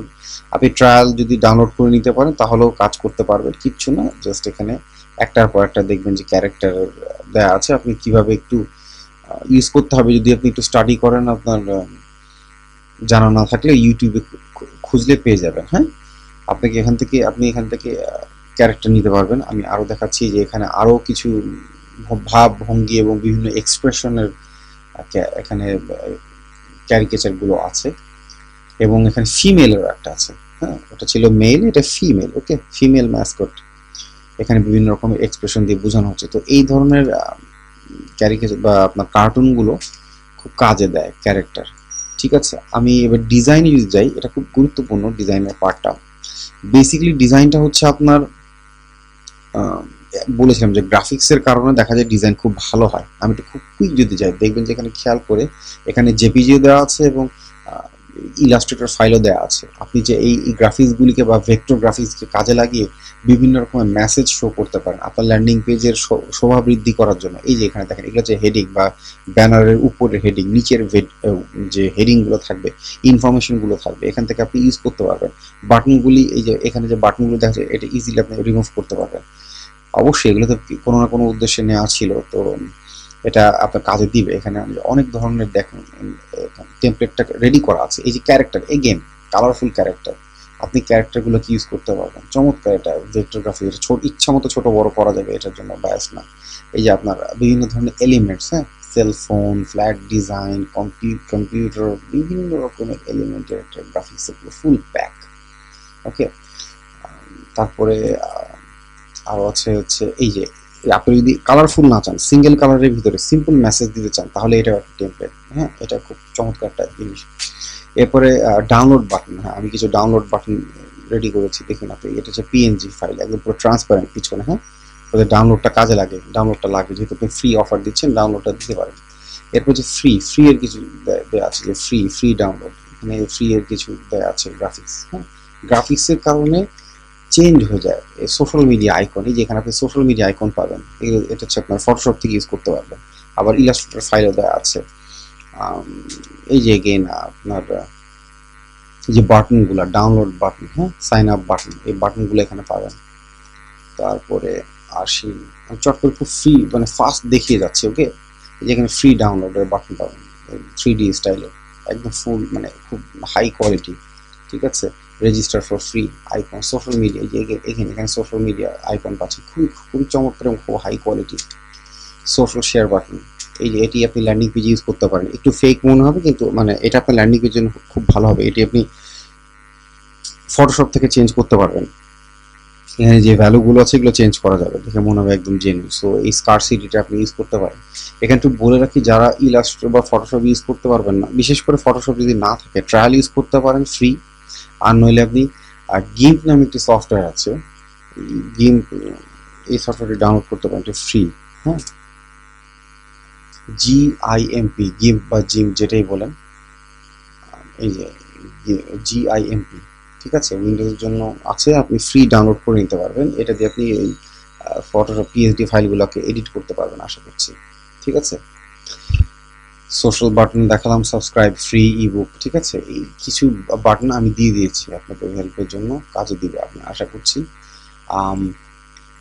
আপনি ট্রায়াল যদি ডাউনলোড করে নিতে পারেন তাহলেও কাজ করতে পারবেন, কিচ্ছু না। জাস্ট এখানে একটার পর একটা দেখবেন যে ক্যারেক্টার দেওয়া আছে, আপনি কিভাবে একটু ইউজ করতে হবে যদি আপনি একটু স্টাডি করেন, আপনার জানা না থাকলে ইউটিউবে খুঁজলে পেয়ে যাবেন। হ্যাঁ, আপনি এখান থেকে ক্যারেক্টার নিতে পারবেন। আমি আরও দেখাচ্ছি যে এখানে আরও কিছু ভাব ভঙ্গি এবং বিভিন্ন এক্সপ্রেশনের এখানে ক্যারিকেচারগুলো আছে, এবং এখানে ফিমেলের একটা আছে। হ্যাঁ, ওটা ছিল মেল, এটা ফিমেল। ওকে, ফিমেল ম্যাসকট এখানে বিভিন্ন রকমের এক্সপ্রেশন দিয়ে বোঝানো হচ্ছে। তো এই ধরনের ক্যারিকেচার বা আপনার কার্টুনগুলো খুব কাজে দেয় ক্যারেক্টার। ঠিক আছে, আমি এবার ডিজাইনে যদি যাই, এটা খুব গুরুত্বপূর্ণ ডিজাইনের পার্টটা। বেসিক্যালি ডিজাইনটা হচ্ছে আপনার বলেছিলাম যে গ্রাফিক্সের কারণে দেখা যায় ডিজাইন খুব ভালো হয়। আমি একটু খুব কুইক যদি যাই, দেখবেন যে এখানে খেয়াল করে এখানে জেপিজিও দেওয়া আছে এবং ইলাস্ট্রেটর ফাইলও দেওয়া আছে। আপনি যে এই গ্রাফিক্সগুলিকে বা ভেক্টর গ্রাফিক্সকে কাজে লাগিয়ে বিভিন্ন রকমের মেসেজ শো করতে পারেন আপনার ল্যান্ডিং পেজের শোভা বৃদ্ধি করার জন্য। এই যে এখানে দেখেন, এগুলো যে হেডিং বা ব্যানারের উপরে হেডিং, নিচের যে হেডিংগুলো থাকবে, ইনফরমেশনগুলো থাকবে, এখান থেকে আপনি ইউজ করতে পারবেন। বাটনগুলি, এই যে এখানে যে বাটনগুলো দেখা যায়, এটা ইজিলি আপনি রিমুভ করতে পারবেন। অবশ্যই এগুলো তো কোনো না কোনো উদ্দেশ্যে নেওয়া ছিল, তো এটা আপনার কাজে দিবে। এখানে অনেক ধরনের দেখুন টেমপ্লেটটা রেডি করা আছে। এই যে ক্যারেক্টার, এগেন কালারফুল ক্যারেক্টার, আপনি ক্যারেক্টারগুলোকে ইউজ করতে পারবেন। চমৎকার, এটা ভেক্টরগ্রাফি, এটা ইচ্ছা মতো ছোট বড় করা যাবে, এটার জন্য বায়াস না। এই যে আপনার বিভিন্ন ধরনের এলিমেন্টস, হ্যাঁ, সেলফোন, ফ্ল্যাট ডিজাইন, কম্পিউটার, বিভিন্ন রকমের এলিমেন্টের একটা গ্রাফিক্স, এগুলো ফুল প্যাক। ওকে, তারপরে আরও আছে হচ্ছে এই যে আপনি যদি কালারফুল না চান, সিঙ্গেল কালারের ভিতরে সিম্পল মেসেজ দিতে চান, তাহলে এটা একটা টেমপ্লেট। হ্যাঁ, এটা খুব চমৎকার একটা জিনিস। এরপরে ডাউনলোড বাটন। হ্যাঁ, আমি কিছু ডাউনলোড বাটন রেডি করেছি, দেখুন আপনি। এটা হচ্ছে পিএনজি ফাইল, একদম পুরো ট্রান্সপারেন্ট পিছনে। হ্যাঁ, ওদের ডাউনলোডটা কাজে লাগে, ডাউনলোডটা লাগে, যেহেতু আপনি ফ্রি অফার দিচ্ছেন, ডাউনলোডটা দিতে পারেন। এরপর যে ফ্রি এর কিছু দেওয়া আছে, যে ফ্রি ডাউনলোড, এখানে ফ্রি এর কিছু দেওয়া আছে গ্রাফিক্স। হ্যাঁ, গ্রাফিক্সের কারণে চেঞ্জ হয়ে যায় সোশ্যাল মিডিয়া আইকন। এই যে এখানে আপনি সোশ্যাল মিডিয়া আইকন পাবেন, এটা হচ্ছে আপনার ফটোশপ থেকে ইউজ করতে পারবেন। আবার ইলাস্ট্রেটর ফাইলও দেওয়া আছে। এই যে এগেন আপনার যে বাটনগুলো, ডাউনলোড বাটন, হ্যাঁ, সাইন আপ বাটন, এই বাটনগুলো এখানে পাবেন। তারপরে আসি, চট করে খুব ফ্রি, মানে ফাস্ট দেখিয়ে যাচ্ছে। ওকে, এই যে এখানে ফ্রি ডাউনলোডের বাটন পাবেন, 3D স্টাইলে, একদম ফুল, মানে খুব হাই কোয়ালিটি। ঠিক আছে, register for free icon, social media, এই যে এখানে সোশ্যাল মিডিয়া আইকন পাচ্ছেন, খুবই চমৎকার এবং খুব high quality. Social share button, এই যে এটি আপনি ল্যান্ডিং পেজে ইউজ করতে পারেন। একটু ফেক মনে হবে, কিন্তু মানে এটা আপনার ল্যান্ডিং পেজের জন্য খুব ভালো হবে। এটি আপনি ফটোশপ থেকে চেঞ্জ করতে পারবেন। এখানে যে ভ্যালুগুলো আছে এগুলো চেঞ্জ করা যাবে, দেখে মনে হবে একদম জেনুইন। সো এই স্কারসিটিটা আপনি ইউজ করতে পারেন। এখানে একটু বলে রাখি, যারা ইলাস্ট্রেটর বা ফটোশপ ইউজ করতে পারবেন না, বিশেষ করে ফটোশপ যদি না থাকে, ট্রায়াল ইউজ করতে পারেন ফ্রি। আর নইলে আপনি গিম্প নামে একটি সফটওয়্যার আছে, গিম্প, এই সফটওয়্যারটি ডাউনলোড করতে পারেন, এটা ফ্রি। হ্যাঁ, জিআইএমপি, গিম্প বা জিম যেটাই বলেন, এই যে জিআইএমপি। ঠিক আছে, উইন্ডোজের জন্য আছে, আপনি ফ্রি ডাউনলোড করে নিতে পারবেন। এটা দিয়ে আপনি এই ফটোশপ পিএসডি ফাইলগুলোকে এডিট করতে পারবেন আশা করছি। ঠিক আছে, সোশ্যাল বাটন দেখালাম, সাবস্ক্রাইব, ফ্রি ইবুক। ঠিক আছে, এই কিছু বাটন আমি দিয়ে দিয়েছি আপনাদের হেল্পের জন্য, কাজে দিবে আপনি আশা করছি।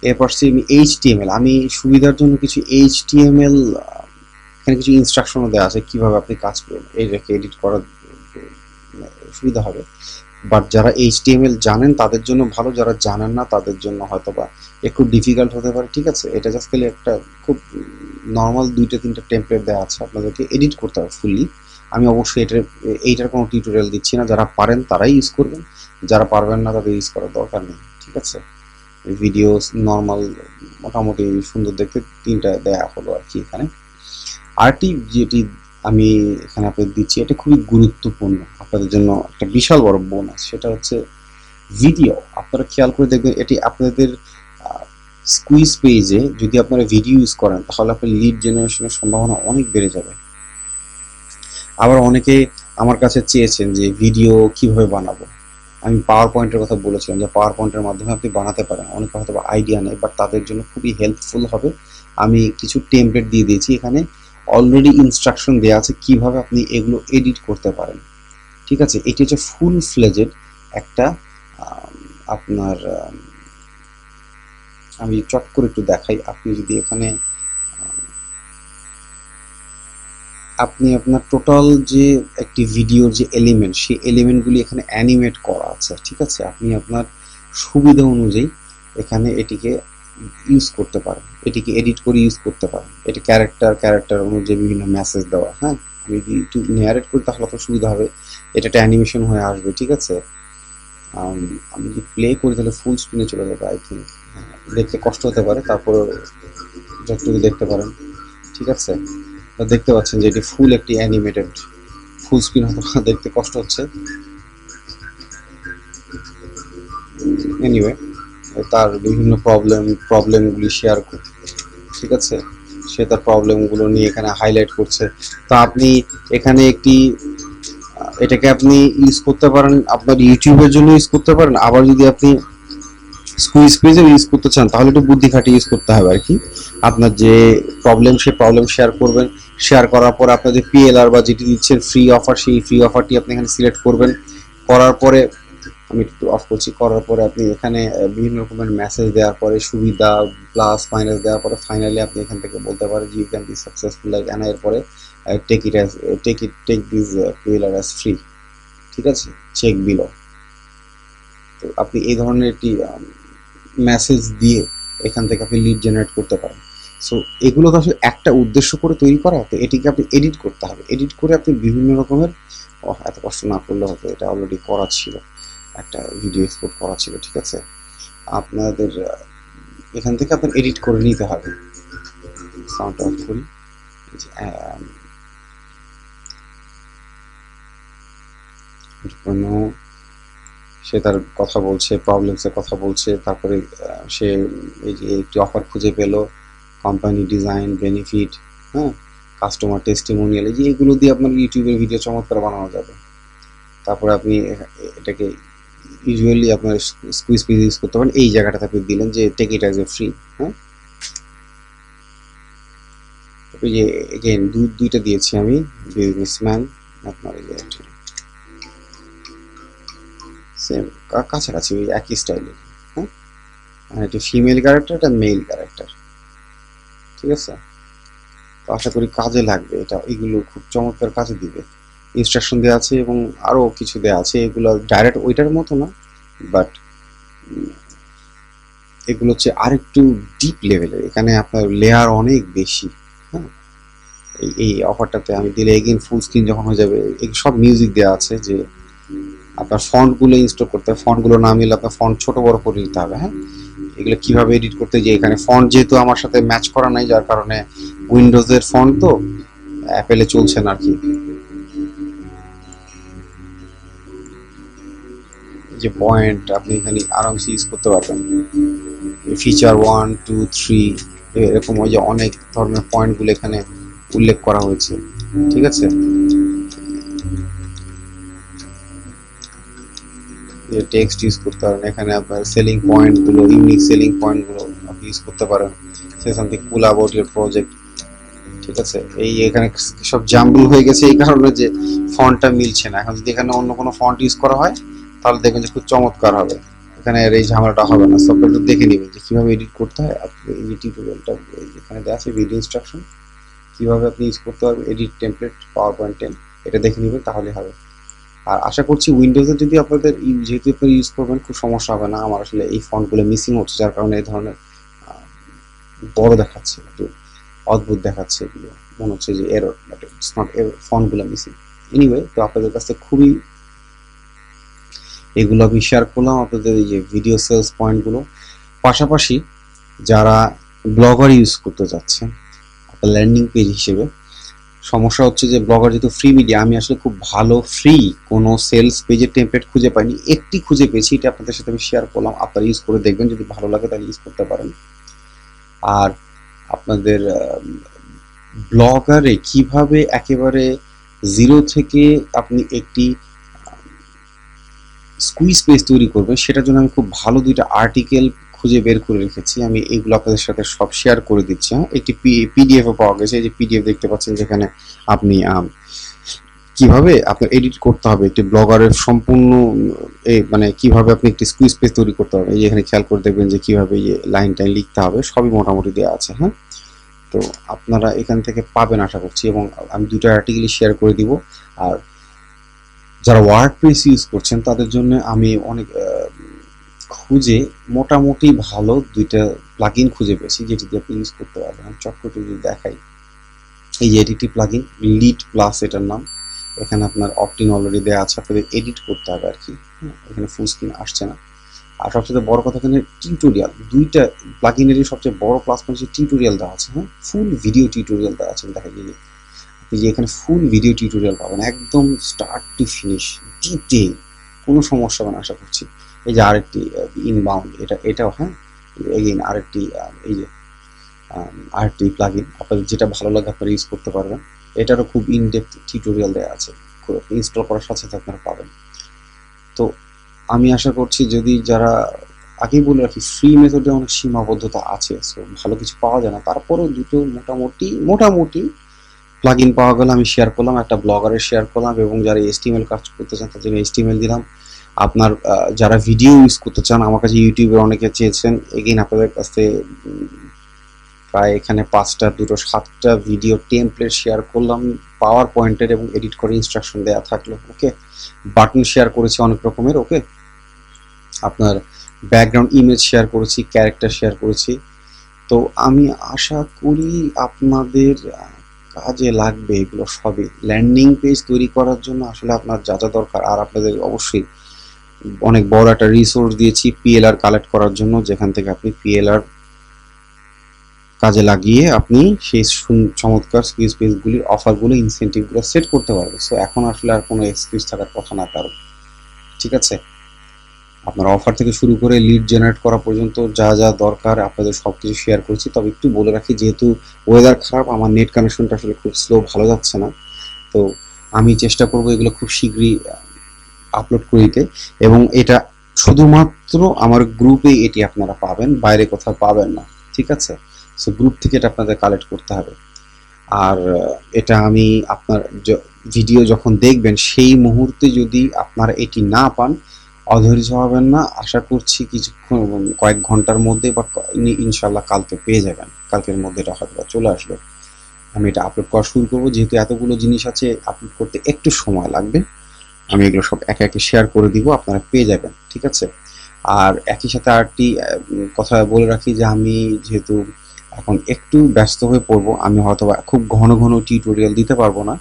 এরপর আমি এইচটিএমএল, আমি সুবিধার জন্য কিছু এইচটিএমএল এখানে কিছু ইনস্ট্রাকশনও দেওয়া আছে কিভাবে আপনি কাজ করবেন, এই রেখে এডিট করার সুবিধা হবে। বাট যারা HTML জানেন তাদের জন্য ভালো, যারা জানেন না তাদের জন্য হয়তো বা একটু ডিফিকাল্ট হতে পারে, ঠিক আছে। এটা জাস্ট খালি একটা খুব নর্মাল 2-3টা টেমপ্লেট দেওয়া আছে, আপনাদেরকে এডিট করতে হবে ফুললি। আমি অবশ্যই এইটার কোনো টিউটোরিয়াল দিচ্ছি না, যারা পারেন তারাই ইউজ করবেন, যারা পারবেন না তাদের ইউজ করার দরকার নেই, ঠিক আছে। ভিডিও নর্মাল মোটামুটি সুন্দর দেখতে 3টা দেয়া হলো আর কি। এখানে আরটি যেটি আমি এখানে আপনাদের দিচ্ছি, এটা খুবই গুরুত্বপূর্ণ আপনাদের জন্য, একটা বিশাল বড় বোনাস, সেটা হচ্ছে ভিডিও। আপনারা খেয়াল করে দেখবেন, এটি আপনাদের স্কুইজ পেজে যদি আপনারা ভিডিও ইউজ করেন তাহলে আপনার লিড জেনারেশনের সম্ভাবনা অনেক বেড়ে যাবে। আবার অনেকে আমার কাছে চেয়েছেন যে ভিডিও কিভাবে বানাবো, আমি পাওয়ার পয়েন্টের কথা বলেছিলাম যে পাওয়ার পয়েন্টের মাধ্যমে আপনি বানাতে পারেন, অনেকে হয়তো আইডিয়া নেই, বাট তাদের জন্য খুবই হেল্পফুল হবে। আমি কিছু টেমপ্লেট দিয়ে দিয়েছি, এখানে অলরেডি ইনস্ট্রাকশন দেওয়া আছে কিভাবে আপনি এগুলো এডিট করতে পারেন, ঠিক আছে। এটি হচ্ছে ফুল ফ্লেজেড একটা আপনার আমি চট করে একটু দেখাই। আপনি যদি এখানে আপনি আপনার টোটাল যে একটি ভিডিওর যে এলিমেন্ট, সেই এলিমেন্টগুলি এখানে অ্যানিমেট করা আছে, ঠিক আছে। আপনি আপনার সুবিধা অনুযায়ী এখানে এটিকে ইউজ করতে পারেন, এটিকে এডিট করে ইউজ করতে পারেন। এটি ক্যারেক্টার অনুযায়ী বিভিন্ন মেসেজ দেওয়া। হ্যাঁ, আমি যদি একটু ন্যারেট করি তাহলে তো সুবিধা হবে, এটা একটা অ্যানিমেশন হয়ে আসবে, ঠিক আছে। আমি যদি প্লে করি তাহলে ফুল স্ক্রিনে চলে যাবে আই থিঙ্ক। দেখতে কষ্ট হতে পারে, তারপরে যতটুকু দেখতে পারেন, ঠিক আছে। দেখতে পাচ্ছেন যে এটি ফুল একটি অ্যানিমেটেড, ফুল স্ক্রিন হয়তো দেখতে কষ্ট হচ্ছে। এনিওয়ে, তার বিভিন্ন প্রবলেমগুলি শেয়ার করছে, ঠিক আছে। সে তার প্রবলেমগুলো নিয়ে এখানে হাইলাইট করছে। তো আপনি এখানে এটাকে আপনি ইউজ করতে পারেন আপনার ইউটিউবের জন্য ইউজ করতে পারেন। আবার যদি আপনি স্কুইজ পেজে ইউজ করতে চান তাহলে একটু বুদ্ধি খাটিয়ে ইউজ করতে হবে আর কি। আপনার যে প্রবলেম, সেই প্রবলেম শেয়ার করবেন, শেয়ার করার পর আপনার যে PLR বা যেটি দিচ্ছেন ফ্রি অফার, সেই ফ্রি অফারটি আপনি এখানে সিলেক্ট করবেন। করার পরে আমি একটু অফ করছি, করার পরে আপনি এখানে বিভিন্ন রকমের মেসেজ দেওয়ার পরে সুবিধা প্লাস মাইনাস দেওয়ার পরে ফাইনালি আপনি এখান থেকে বলতে পারেন যে you can be successful like and এর পরে take this PLR as free, ঠিক আছে, চেক বিলো। তো আপনি এই ধরনের একটি মেসেজ দিয়ে এখান থেকে আপনি লিড জেনারেট করতে পারেন। সো এগুলো তো আসলে একটা উদ্দেশ্য করে তৈরি করা, তো এটিকে আপনি এডিট করতে হবে। এডিট করে আপনি বিভিন্ন রকমের, এত কষ্ট না করলে হতো, এটা অলরেডি করা ছিল, একটা ভিডিও এক্সপোর্ট করা ছিল, ঠিক আছে। আপনাদের এখান থেকে আপনার এডিট করে নিতে হবে। সাউন্ড অফ করি, সে তার কথা বলছে, প্রবলেমসের কথা বলছে, তারপরে সে এই যে একটি অফার খুঁজে পেল, কোম্পানি ডিজাইন, বেনিফিট, হ্যাঁ, কাস্টমার টেস্টিমোনিয়াল, এই যে এগুলো দিয়ে আপনার ইউটিউবের ভিডিও চমৎকার বানানো যাবে। তারপরে আপনি এটাকে ইউজুয়ালি আপনার স্কুইজ পেজ ইউজ করতে পারেন, এই জায়গাটাতে আপনি দিলেন যে take it as a free. হ্যাঁ, তারপরে যে এগেইন দুইটা দিয়েছি আমি, বিজনেসম্যান, আপনার এই যে সেম কাছাকাছি ওই একই স্টাইলের। হ্যাঁ, এটা ফিমেল ক্যারেক্টার, এটা মেল ক্যারেক্টার, ঠিক আছে। তো আশা করি কাজে লাগবে এটা, এগুলো খুব চমৎকার কাজে দিবে। ইনস্ট্রাকশন দেওয়া আছে এবং আরও কিছু দেওয়া আছে, এগুলো ডাইরেক্ট ওইটার মতো না, বাট এগুলো হচ্ছে আরেকটু ডিপ লেভেলের, এখানে আপনার লেয়ার অনেক বেশি। হ্যাঁ, এই অফারটাতে আমি দিলে এগেইন ফুল স্ক্রিন যখন হয়ে যাবে, সব মিউজিক দেওয়া আছে যে আপনার ফন্টগুলো ইনস্টল করতে হবে, ফন্টগুলো না মিললে আপনার ফন্ট ছোট বড় করে দিতে হবে। হ্যাঁ, এগুলো কিভাবে এডিট করতে, যে এখানে ফন্ট যেহেতু আমার সাথে ম্যাচ করা নাই, যার কারণে উইন্ডোজের ফন্ট তো অ্যাপেলে চলছে না আর কি। যে পয়েন্ট আপনি এখানে আরামসে ইউজ করতে পারবেন, ফিচার 1 2 3 এরকম ওই যে অনেক ধরনের পয়েন্টগুলো এখানে উল্লেখ করা হয়েছে, ঠিক আছে। টেক্সট ইউজ করতে পারেন, এখানে আপনার সেলিং পয়েন্টগুলো, ইউনিক সেলিং পয়েন্টগুলো আপনি ইউজ করতে পারেন। Say something cool about your project, ঠিক আছে। এই এখানে সব জাম্বল হয়ে গেছে এই কারণে যে ফন্টটা মিলছে না। এখন যদি এখানে অন্য কোনো ফন্ট ইউজ করা হয় তাহলে দেখবেন যে খুব চমৎকার হবে, এখানে আর এই ঝামেলাটা হবে না। সব একটু দেখে নেবেন যে কীভাবে এডিট করতে হয়। আপনি এই টিউটোরিয়ালটা এখানে দেওয়া আছে ভিডিও ইনস্ট্রাকশন, কীভাবে আপনি ইউজ করতে পারবেন এডিট টেমপ্লেট পাওয়ার পয়েন্ট 10 এটা দেখে নেবেন, তাহলে হবে। আর আশা করছি উইন্ডোজে যদি আপনাদের যেহেতু আপনি ইউজ করবেন খুব সমস্যা হবে না। আমার আসলে এই ফন্টগুলো মিসিং হচ্ছে, যার কারণে এই ধরনের বড় দেখাচ্ছে, একটু অদ্ভুত দেখাচ্ছে, এগুলো মনে হচ্ছে যে error, but it's not error, ফন্টগুলো মিসিং। এনিওয়ে, তো আপনাদের কাছে খুবই এগুলো আমি শেয়ার করলাম আপনাদের এই যে ভিডিও সেলস পয়েন্টগুলো। পাশাপাশি যারা ব্লগার ইউজ করতে যাচ্ছেন আপনার ল্যান্ডিং পেজ হিসেবে, সমস্যা হচ্ছে যে ব্লগার যেহেতু ফ্রি মিডিয়া, আমি আসলে খুব ভালো ফ্রি কোনো সেলস পেজের টেমপ্লেট খুঁজে পাইনি, একটি খুঁজে পেয়েছি, এটা আপনাদের সাথে আমি শেয়ার করলাম। আপনারা ইউজ করে দেখবেন, যদি ভালো লাগে তাহলে ইউজ করতে পারেন। আর আপনাদের ব্লগারে কিভাবে একেবারে জিরো থেকে আপনি একটি স্কুইজ পেজ তৈরি করবেন, সেটার জন্য আমি খুব ভালো দুইটা আর্টিকেল খুঁজে বের করে রেখেছি, আমি এইগুলো আপনাদের সাথে সব শেয়ার করে দিচ্ছি। হ্যাঁ, একটি পিডিএফও পাওয়া গেছে, এই যে পিডিএফ দেখতে পাচ্ছেন, যেখানে আপনি কিভাবে আপনার এডিট করতে হবে একটি ব্লগারের সম্পূর্ণ মানে কিভাবে আপনি একটি স্কুইজ পেজ তৈরি করতে হবে, এই যে এখানে খেয়াল করে দেখবেন যে কিভাবে এই লাইন টাইন লিখতে হবে, সবই মোটামুটি দেওয়া আছে। হ্যাঁ, তো আপনারা এখান থেকে পাবেন আশা করছি, এবং আমি দুটো আর্টিকেলই শেয়ার করে দিব। আর যারা ওয়ার্ডপ্রেস ইউজ করছেন তাদের জন্য আমি অনেক খুঁজে মোটামুটি ভালো দুইটা প্লাগইন খুঁজে পেয়েছি, যেটি দিয়ে আপনি ইউজ করতে পারবেন। আমি চটপট যদি দেখাই, এই যে এডিটি প্লাগইন লিড প্লাস এটার নাম, এখানে আপনার অপটিন অলরেডি দেওয়া আছে, আপনাদের এডিট করতে হবে আর কি। এখানে ফুল স্ক্রিন আসছে না। আর সবচেয়ে বড় কথা, এখানে টিউটোরিয়াল, দুইটা প্লাগইনেরই সবচেয়ে বড় প্লাস পয়েন্ট হচ্ছে টিউটোরিয়াল দেওয়া আছে। হ্যাঁ, ফুল ভিডিও টিউটোরিয়াল দেওয়া আছে, দেখা যায় আপনি যে এখানে ফুল ভিডিও টিউটোরিয়াল পাবেন একদম স্টার্ট টু ফিনিশ ডিটেইল, কোনো সমস্যা হবে না আশা করছি। এই যে আরেকটি ইনবাউন্ড, এটাও হ্যাঁ, এগেইন আরেকটি এই যে আরেকটি প্লাগইন, আপনাদের যেটা ভালো লাগে আপনারা ইউজ করতে পারবেন। এটারও খুব ইনডেপথ টিউটোরিয়াল দেওয়া আছে, ইনস্টল করার সাথে সাথে আপনারা পাবেন। তো আমি আশা করছি, যদি যারা, আগেই বলে রাখি ফ্রি মেথডে অনেক সীমাবদ্ধতা আছে, সো ভালো কিছু পাওয়া যায় না, তারপরেও দুটো মোটামুটি প্লাগইন পাওয়া গেল আমি শেয়ার করলাম, একটা ব্লগারের শেয়ার করলাম, এবং যারা এইচটিএমএল কাজ করতে চান তাদের জন্য এইচটিএমএল দিলাম। আপনার যারা ভিডিও ইউজ করতে চান, আমার কাছে ইউটিউবে অনেকে চেয়েছেন, এগেইন আপনাদের কাছে প্রায় এখানে 5টা 2টো 7টা ভিডিও টেমপ্লেট শেয়ার করলাম, পাওয়ার পয়েন্টের এবং এডিট করে ইনস্ট্রাকশন দেওয়া থাকলো। ওকে, বাটন শেয়ার করেছি অনেক রকমের। ওকে, আপনার ব্যাকগ্রাউন্ড ইমেজ শেয়ার করেছি, ক্যারেক্টার শেয়ার করেছি। তো আমি আশা করি আপনাদের কাজে লাগবে এগুলো সবই। ল্যান্ডিং পেজ তৈরি করার জন্য আসলে আপনার যা যা দরকার, আর আপনাদের অবশ্যই অনেক বড় একটা রিসোর্স দিয়েছি পিএলআর কালেক্ট করার জন্য, যেখান থেকে আপনি পিএলআর কাজে লাগিয়ে আপনি সেই চমৎকার স্কুইজ পেজগুলির অফারগুলো, ইনসেন্টিভগুলো সেট করতে পারবেন। সো এখন আসলে আর কোনো এক্সকিউজ থাকার কথা না কারণ, ঠিক আছে? আপনার অফার থেকে শুরু করে লিড জেনারেট করা পর্যন্ত যা যা দরকার আপনাদের সব কিছু শেয়ার করেছি। তবে একটু বলে রাখি, যেহেতু ওয়েদার খারাপ, আমার নেট কানেকশনটা আসলে খুব স্লো, ভালো যাচ্ছে না। তো আমি চেষ্টা করব এগুলো খুব শীঘ্রই আপলোড করে দিতে, এবং এটা শুধুমাত্র আমার গ্রুপে এটি আপনারা পাবেন, বাইরে কোথাও পাবেন না, ঠিক আছে? সো গ্রুপ থেকে এটা আপনাদের কালেক্ট করতে হবে। আর এটা আমি আপনার ভিডিও যখন দেখবেন সেই মুহূর্তে যদি আপনারা এটি না পান, অধৈর্য হবেন না। আশা করছি কিছুক্ষণ, কয়েক ঘন্টার মধ্যে বা ইনশাল্লাহ কালকে পেয়ে যাবেন, কালকের মধ্যে এটা হয়তো চলে আসবে। আমি এটা আপলোড করা শুরু করবো, যেহেতু এতগুলো জিনিস আছে আপলোড করতে একটু সময় লাগবে। আমি এগুলো সব একে একে শেয়ার করে দিব, আপনারা পেয়ে যাবেন, ঠিক আছে? আর একই সাথে আরেকটি কথা বলে রাখি, যে আমি যেহেতু এখন একটু ব্যস্ত হয়ে পড়বো, আমি হয়তো খুব ঘন ঘন টিউটোরিয়াল দিতে পারবো না,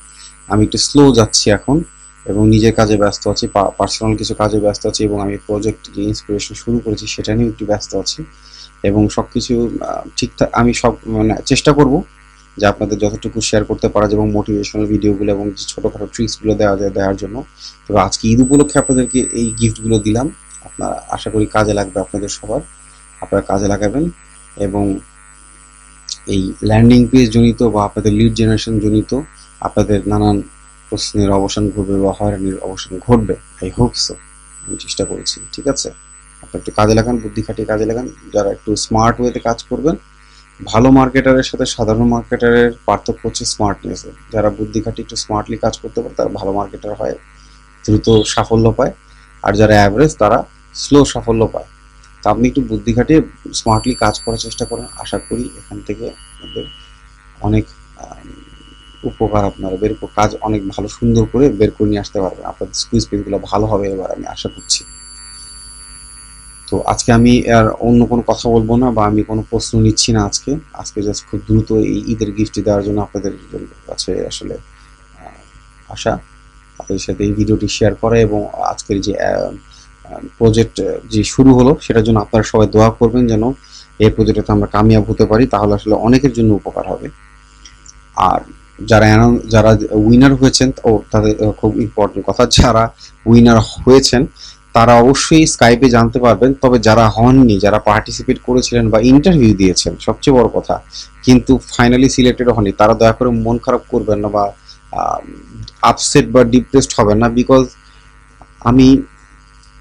আমি একটু স্লো যাচ্ছি এখন, এবং নিজের কাজে ব্যস্ত আছি, পার্সোনাল কিছু কাজে ব্যস্ত আছি, এবং আমি প্রজেক্ট যে ইন্সপিরেশন শুরু করেছি সেটা নিয়েও একটু ব্যস্ত আছি, এবং সব কিছু ঠিকঠাক আমি সব মানে চেষ্টা করব যে আপনাদের যতটুকু শেয়ার করতে পারা যায়, এবং মোটিভেশনাল ভিডিওগুলো এবং যে ছোটোখাটো ট্রিক্সগুলো দেওয়া যায় দেওয়ার জন্য। তবে আজকে ঈদ উপলক্ষে আপনাদেরকে এই গিফটগুলো দিলাম, আপনারা আশা করি কাজে লাগবে আপনাদের সবার, আপনারা কাজে লাগাবেন, এবং এই ল্যান্ডিং পেজ জনিত বা আপনাদের লিড জেনারেশন জনিত আপনাদের নানান প্রশ্নের অবসান ঘটবে বা হয়রানির অবসান ঘটবে। আই হোপ সো, আমি চেষ্টা করেছি, ঠিক আছে? আপনারা একটু কাজে লাগান, বুদ্ধি খাটিয়ে কাজে লাগান। যারা একটু স্মার্ট ওয়েতে কাজ করবেন, ভালো মার্কেটারের সাথে সাধারণ মার্কেটারের পার্থক্য হচ্ছে স্মার্টনেসে। যারা বুদ্ধি খাটিয়ে একটু স্মার্টলি কাজ করতে পারে তারা ভালো মার্কেটার হয়, দ্রুত সাফল্য পায়। আর যারা অ্যাভারেজ তারা স্লো সাফল্য পায়। তো আপনি একটু বুদ্ধি খাটিয়ে স্মার্টলি কাজ করার চেষ্টা করেন, আশা করি এখান থেকে আপনাদের অনেক উপকার আপনারা কাজ অনেক ভালো সুন্দর করে বের করে নিয়ে আসতে পারবেন। আপনাদের স্কুইজ পেজগুলো ভালো হবে এবার আমি আশা করছি। তো আজকে আমি আর অন্য কোনো কথা বলবো না বা আমি কোনো প্রশ্ন নিচ্ছি না আজকে জাস্ট খুব দ্রুত এই ঈদের গিফট দেওয়ার জন্য আপনাদের কাছে আসলে আশা, আপনাদের সাথে এই ভিডিওটি শেয়ার করা এবং আজকের যে প্রজেক্ট যে শুরু হলো সেটার জন্য আপনারা সবাই দোয়া করবেন যেন এই প্রজেক্টে আমরা কামিয়াব হতে পারি, তাহলে আসলে অনেকের জন্য উপকার হবে। আর যারা উইনার হয়েছেন ও তাদের খুব ইম্পর্টেন্ট কথা, যারা উইনার হয়েছেন তারা অবশ্যই স্কাইপে জানতে পারবেন, তবে যারা হননি, যারা পার্টিসিপেট করেছিলেন বা ইন্টারভিউ দিয়েছেন সবচেয়ে বড় কথা কিন্তু ফাইনালি সিলেক্টেড হননি, তারা দয়া করে মন খারাপ করবেন না বা আপসেট বা ডিপ্রেসড হবেন না। বিকজ আমি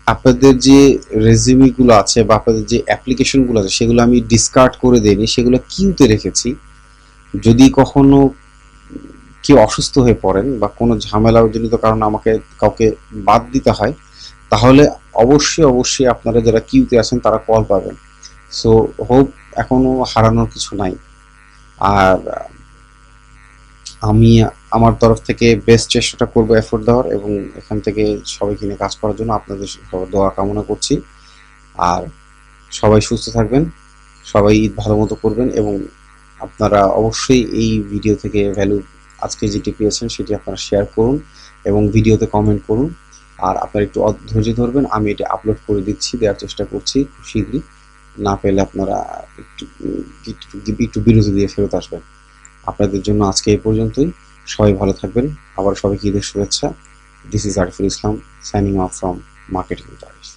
আপনাদের যে রেজিউমিগুলো আছে বা আপনাদের যে অ্যাপ্লিকেশনগুলো আছে সেগুলো আমি ডিসকার্ড করে দিইনি, সেগুলো কিউতে রেখেছি। যদি কখনো কেউ অসুস্থ হয়ে পড়েন বা কোনো ঝামেলাজনিত কারণে আমাকে কাউকে বাদ দিতে হয়, তাহলে অবশ্যই আপনারা যারা কিউতে আছেন তারা কল পাবেন। সো হোপ এখনো হারানোর কিছু নাই। আর আমি আমার তরফ থেকে বেস্ট চেষ্টাটা করবো এফোর্ট দেওয়ার এবং এখান থেকে সবাইকে নিয়ে কাজ করার জন্য আপনাদের দোয়া কামনা করছি। আর সবাই সুস্থ থাকবেন, সবাই ঈদ ভালো মতো করবেন এবং আপনারা অবশ্যই এই ভিডিও থেকে ভ্যালু আজকে যেটি পেয়েছেন সেটি আপনারা শেয়ার করুন এবং ভিডিওতে কমেন্ট করুন। আর আপনারা একটু ধৈর্য ধরবেন, আমি এটা আপলোড করে দেওয়ার চেষ্টা করছি খুব শীঘ্রই। না পেলে আপনারা একটু বিরতি দিয়ে ফেরত আসবেন। আপনাদের জন্য আজকে এই পর্যন্তই। সবাই ভালো থাকবেন। আবার সবাইকে ঈদের শুভেচ্ছা। This is Ariful Islam signing off from marketing Times.